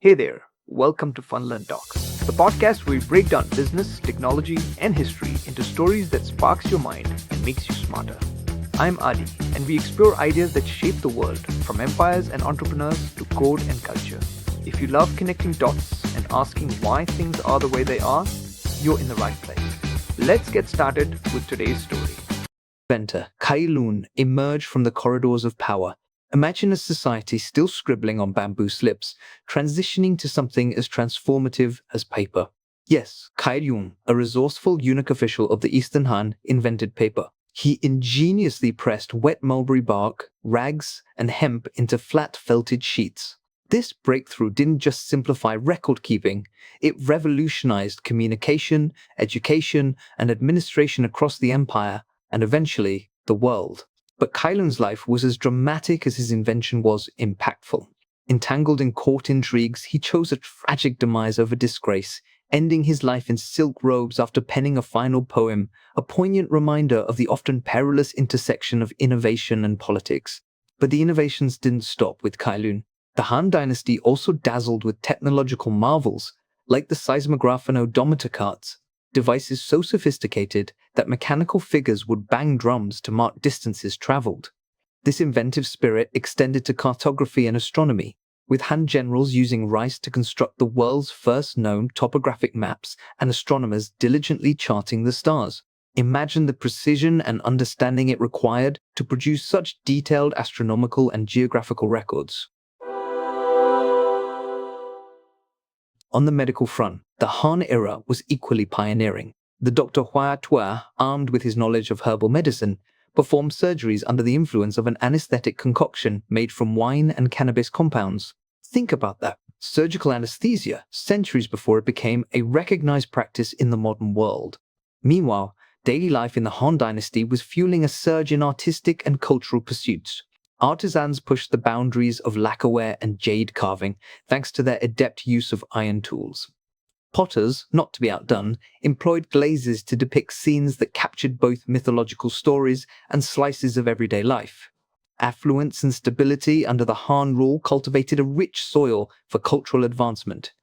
Hey there, welcome to Funlearn Talks, the podcast where we break down business, technology, and history into stories that sparks your mind and makes you smarter. I'm Adi, and we explore ideas that shape the world, from empires and entrepreneurs to code and culture. If you love connecting dots and asking why things are the way they are, you're in the right place. Let's get started with today's story. Inventor Cài Lún emerged from the corridors of power. Imagine a society still scribbling on bamboo slips, transitioning to something as transformative as paper. Yes, Cài Lún, a resourceful eunuch official of the Eastern Han, invented paper. He ingeniously pressed wet mulberry bark, rags, and hemp into flat felted sheets. This breakthrough didn't just simplify record-keeping, it revolutionized communication, education, and administration across the empire, and eventually, the world. But Cài Lún's life was as dramatic as his invention was impactful. Entangled in court intrigues, he chose a tragic demise over disgrace, ending his life in silk robes after penning a final poem, a poignant reminder of the often perilous intersection of innovation and politics. But the innovations didn't stop with Cài Lún. The Han Dynasty also dazzled with technological marvels, like the seismograph and odometer carts, devices so sophisticated that mechanical figures would bang drums to mark distances traveled. This inventive spirit extended to cartography and astronomy, with Han generals using rice to construct the world's first known topographic maps and astronomers diligently charting the stars. Imagine the precision and understanding it required to produce such detailed astronomical and geographical records. On the medical front, the Han era was equally pioneering. The Dr. Hua Tuo, armed with his knowledge of herbal medicine, performed surgeries under the influence of an anesthetic concoction made from wine and cannabis compounds. Think about that. Surgical anesthesia, centuries before it became a recognized practice in the modern world. Meanwhile, daily life in the Han Dynasty was fueling a surge in artistic and cultural pursuits. Artisans pushed the boundaries of lacquerware and jade carving thanks to their adept use of iron tools. Potters, not to be outdone, employed glazes to depict scenes that captured both mythological stories and slices of everyday life. Affluence and stability under the Han rule cultivated a rich soil for cultural advancement.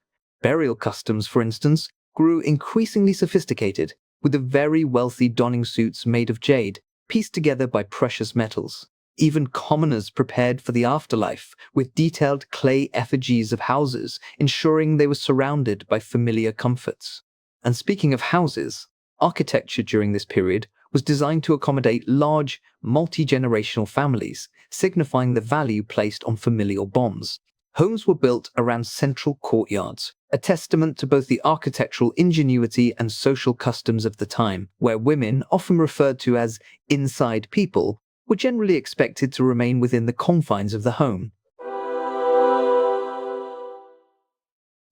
Burial customs, for instance, grew increasingly sophisticated, with the very wealthy donning suits made of jade, pieced together by precious metals. Even commoners prepared for the afterlife with detailed clay effigies of houses, ensuring they were surrounded by familiar comforts. And speaking of houses, architecture during this period was designed to accommodate large, multi-generational families, signifying the value placed on familial bonds. Homes were built around central courtyards, a testament to both the architectural ingenuity and social customs of the time, where women, often referred to as inside people, were generally expected to remain within the confines of the home.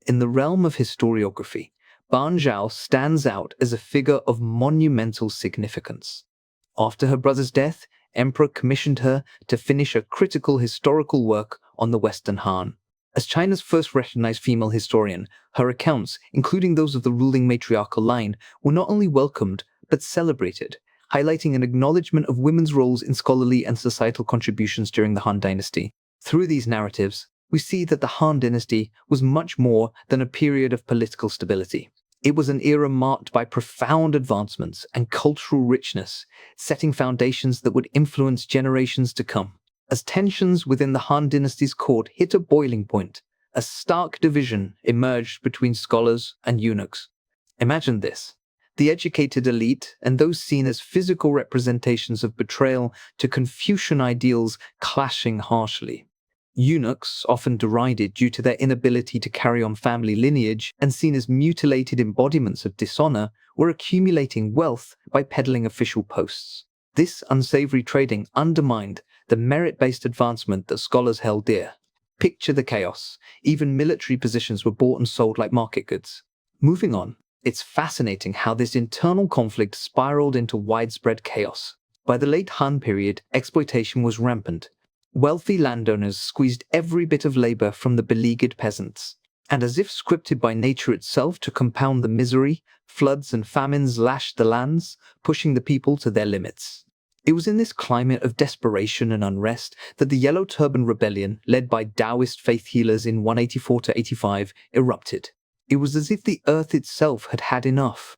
In the realm of historiography, Ban Zhao stands out as a figure of monumental significance. After her brother's death, Emperor commissioned her to finish a critical historical work on the Western Han. As China's first recognized female historian, her accounts, including those of the ruling matriarchal line, were not only welcomed but celebrated, highlighting an acknowledgement of women's roles in scholarly and societal contributions during the Han Dynasty. Through these narratives, we see that the Han Dynasty was much more than a period of political stability. It was an era marked by profound advancements and cultural richness, setting foundations that would influence generations to come. As tensions within the Han Dynasty's court hit a boiling point, a stark division emerged between scholars and eunuchs. Imagine this. The educated elite and those seen as physical representations of betrayal to Confucian ideals clashing harshly. Eunuchs, often derided due to their inability to carry on family lineage and seen as mutilated embodiments of dishonor, were accumulating wealth by peddling official posts. This unsavory trading undermined the merit-based advancement that scholars held dear. Picture the chaos. Even military positions were bought and sold like market goods. Moving on. It's fascinating how this internal conflict spiraled into widespread chaos. By the late Han period, exploitation was rampant. Wealthy landowners squeezed every bit of labor from the beleaguered peasants. And as if scripted by nature itself to compound the misery, floods and famines lashed the lands, pushing the people to their limits. It was in this climate of desperation and unrest that the Yellow Turban Rebellion, led by Taoist faith healers in 184 to 85, erupted. It was as if the earth itself had had enough.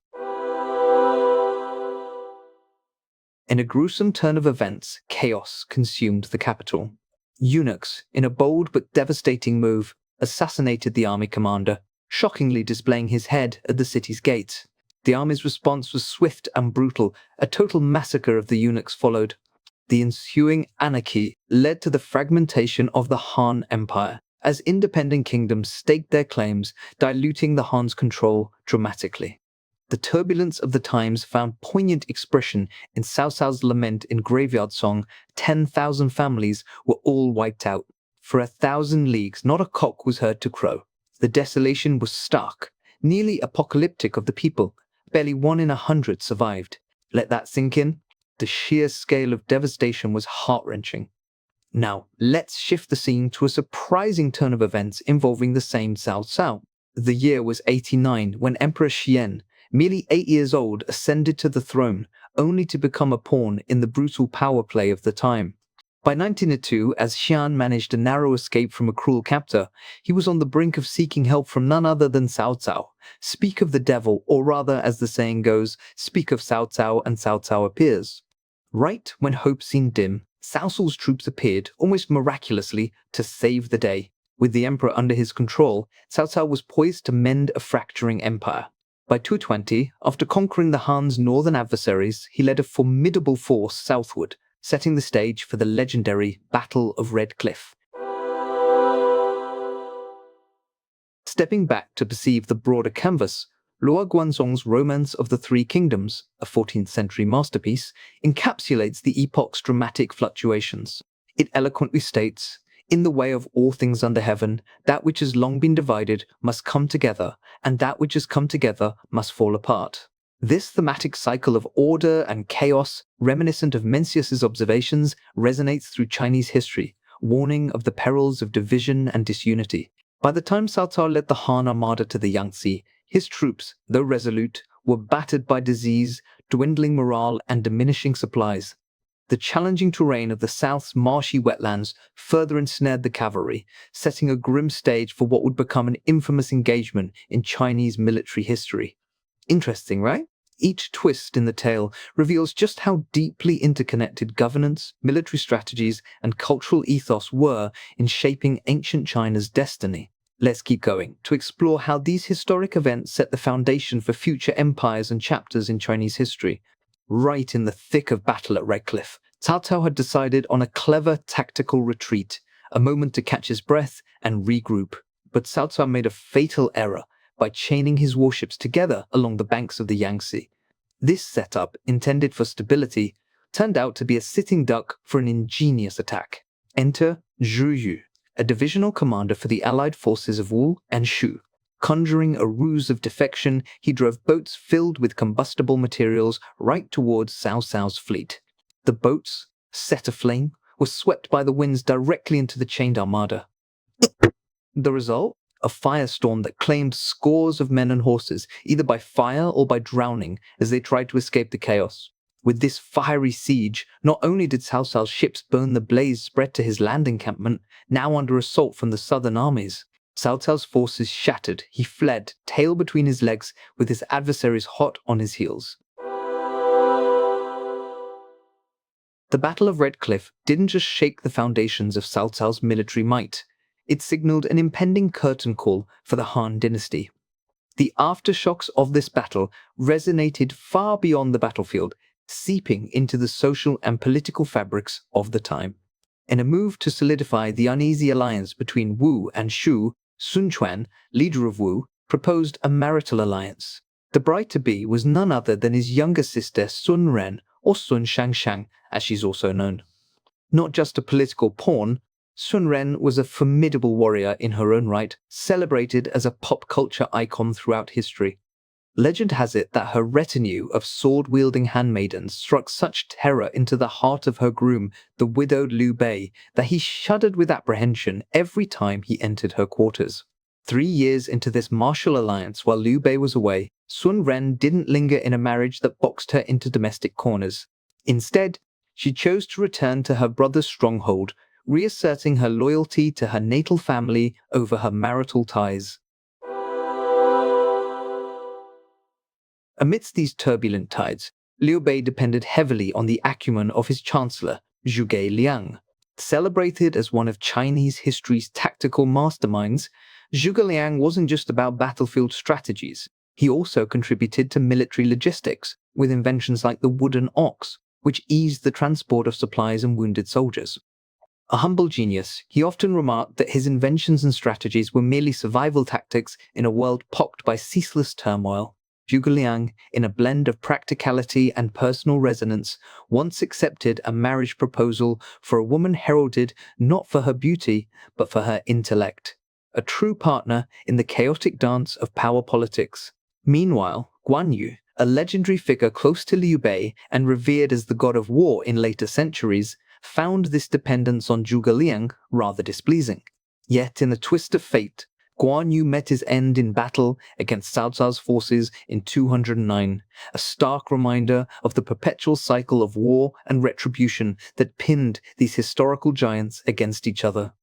In a gruesome turn of events, chaos consumed the capital. Eunuchs, in a bold but devastating move, assassinated the army commander, shockingly displaying his head at the city's gates. The army's response was swift and brutal. A total massacre of the eunuchs followed. The ensuing anarchy led to the fragmentation of the Han Empire, as independent kingdoms staked their claims, diluting the Han's control dramatically. The turbulence of the times found poignant expression in Cao Cao's lament in Graveyard Song. 10,000 families were all wiped out. For 1,000 leagues, not a cock was heard to crow. The desolation was stark, nearly apocalyptic of the people. Barely 1 in 100 survived. Let that sink in. The sheer scale of devastation was heart-wrenching. Now, let's shift the scene to a surprising turn of events involving the same Cao Cao. The year was 89 when Emperor Xian, merely 8 years old, ascended to the throne, only to become a pawn in the brutal power play of the time. By 1902, as Xian managed a narrow escape from a cruel captor, he was on the brink of seeking help from none other than Cao Cao. Speak of the devil, or rather, as the saying goes, speak of Cao Cao and Cao Cao appears. Right when hope seemed dim, Cao Cao's troops appeared, almost miraculously, to save the day. With the emperor under his control, Cao Cao was poised to mend a fracturing empire. By 220, after conquering the Han's northern adversaries, he led a formidable force southward, setting the stage for the legendary Battle of Red Cliff. Stepping back to perceive the broader canvas, Luo Guanzong's Romance of the Three Kingdoms, a 14th century masterpiece, encapsulates the epoch's dramatic fluctuations. It eloquently states, "In the way of all things under heaven, that which has long been divided must come together, and that which has come together must fall apart." This thematic cycle of order and chaos, reminiscent of Mencius's observations, resonates through Chinese history, warning of the perils of division and disunity. By the time Cao Cao led the Han Armada to the Yangtze, his troops, though resolute, were battered by disease, dwindling morale, and diminishing supplies. The challenging terrain of the south's marshy wetlands further ensnared the cavalry, setting a grim stage for what would become an infamous engagement in Chinese military history. Interesting, right? Each twist in the tale reveals just how deeply interconnected governance, military strategies, and cultural ethos were in shaping ancient China's destiny. Let's keep going to explore how these historic events set the foundation for future empires and chapters in Chinese history. Right in the thick of battle at Red Cliff, Cao Cao had decided on a clever tactical retreat, a moment to catch his breath and regroup. But Cao Cao made a fatal error by chaining his warships together along the banks of the Yangtze. This setup, intended for stability, turned out to be a sitting duck for an ingenious attack. Enter Zhu Yu, a divisional commander for the allied forces of Wu and Shu. Conjuring a ruse of defection, he drove boats filled with combustible materials right towards Cao Cao's fleet. The boats, set aflame, were swept by the winds directly into the chained armada. The result? A firestorm that claimed scores of men and horses, either by fire or by drowning, as they tried to escape the chaos. With this fiery siege, not only did Cao Cao's ships burn the blaze spread to his land encampment, now under assault from the southern armies. Cao Cao's forces shattered. He fled, tail between his legs, with his adversaries hot on his heels. The Battle of Red Cliff didn't just shake the foundations of Cao Cao's military might. It signaled an impending curtain call for the Han Dynasty. The aftershocks of this battle resonated far beyond the battlefield, seeping into the social and political fabrics of the time. In a move to solidify the uneasy alliance between Wu and Shu, Sun Quan, leader of Wu, proposed a marital alliance. The bride-to-be was none other than his younger sister Sun Ren, or Sun Shangshang, as she's also known. Not just a political pawn, Sun Ren was a formidable warrior in her own right, celebrated as a pop culture icon throughout history. Legend has it that her retinue of sword-wielding handmaidens struck such terror into the heart of her groom, the widowed Liu Bei, that he shuddered with apprehension every time he entered her quarters. 3 years into this martial alliance while Liu Bei was away, Sun Ren didn't linger in a marriage that boxed her into domestic corners. Instead, she chose to return to her brother's stronghold, reasserting her loyalty to her natal family over her marital ties. Amidst these turbulent tides, Liu Bei depended heavily on the acumen of his chancellor, Zhuge Liang. Celebrated as one of Chinese history's tactical masterminds, Zhuge Liang wasn't just about battlefield strategies. He also contributed to military logistics, with inventions like the wooden ox, which eased the transport of supplies and wounded soldiers. A humble genius, he often remarked that his inventions and strategies were merely survival tactics in a world pocked by ceaseless turmoil. Zhuge Liang, in a blend of practicality and personal resonance, once accepted a marriage proposal for a woman heralded not for her beauty, but for her intellect. A true partner in the chaotic dance of power politics. Meanwhile, Guan Yu, a legendary figure close to Liu Bei and revered as the god of war in later centuries, found this dependence on Zhuge Liang rather displeasing. Yet, in a twist of fate, Guan Yu met his end in battle against Cao Cao's forces in 209, a stark reminder of the perpetual cycle of war and retribution that pinned these historical giants against each other.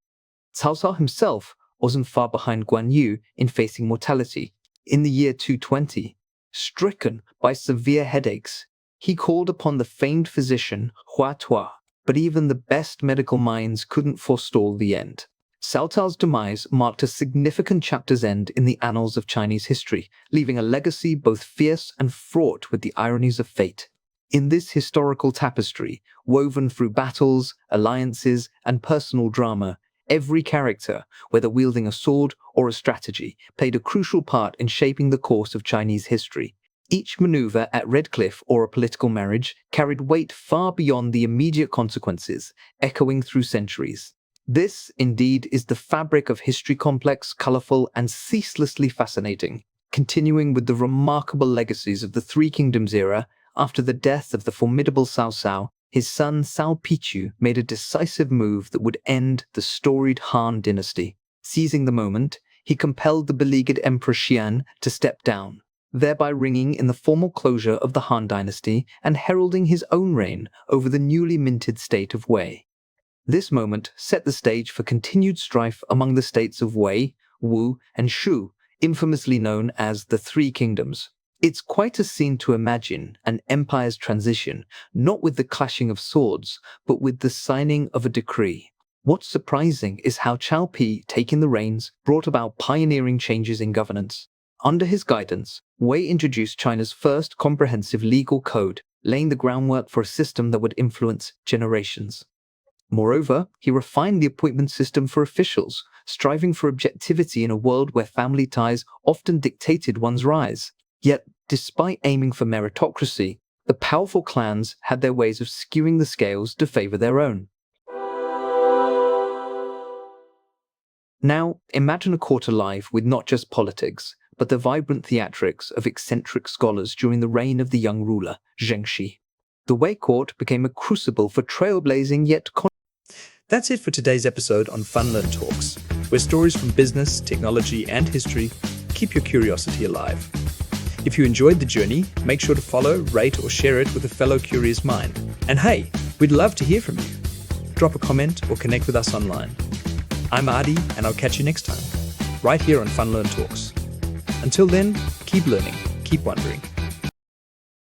Cao Cao himself wasn't far behind Guan Yu in facing mortality. In the year 220, stricken by severe headaches, he called upon the famed physician Hua Tuo, but even the best medical minds couldn't forestall the end. Cao Cao's demise marked a significant chapter's end in the annals of Chinese history, leaving a legacy both fierce and fraught with the ironies of fate. In this historical tapestry, woven through battles, alliances, and personal drama, every character, whether wielding a sword or a strategy, played a crucial part in shaping the course of Chinese history. Each maneuver at Red Cliff or a political marriage carried weight far beyond the immediate consequences, echoing through centuries. This, indeed, is the fabric of history, complex, colorful, and ceaselessly fascinating, continuing with the remarkable legacies of the Three Kingdoms era. After the death of the formidable Cao Cao, his son Cao Pichu made a decisive move that would end the storied Han Dynasty. Seizing the moment, he compelled the beleaguered Emperor Xian to step down, thereby ringing in the formal closure of the Han Dynasty and heralding his own reign over the newly minted state of Wei. This moment set the stage for continued strife among the states of Wei, Wu, and Shu, infamously known as the Three Kingdoms. It's quite a scene to imagine an empire's transition, not with the clashing of swords, but with the signing of a decree. What's surprising is how Cao Pi, taking the reins, brought about pioneering changes in governance. Under his guidance, Wei introduced China's first comprehensive legal code, laying the groundwork for a system that would influence generations. Moreover, he refined the appointment system for officials, striving for objectivity in a world where family ties often dictated one's rise. Yet, despite aiming for meritocracy, the powerful clans had their ways of skewing the scales to favor their own. Now, imagine a court alive with not just politics, but the vibrant theatrics of eccentric scholars during the reign of the young ruler, Zhengxi. The Wei court became a crucible for trailblazing yet That's it for today's episode on Fun Learn Talks, where stories from business, technology, and history keep your curiosity alive. If you enjoyed the journey, make sure to follow, rate, or share it with a fellow curious mind. And hey, we'd love to hear from you. Drop a comment or connect with us online. I'm Adi, and I'll catch you next time, right here on Fun Learn Talks. Until then, keep learning, keep wondering.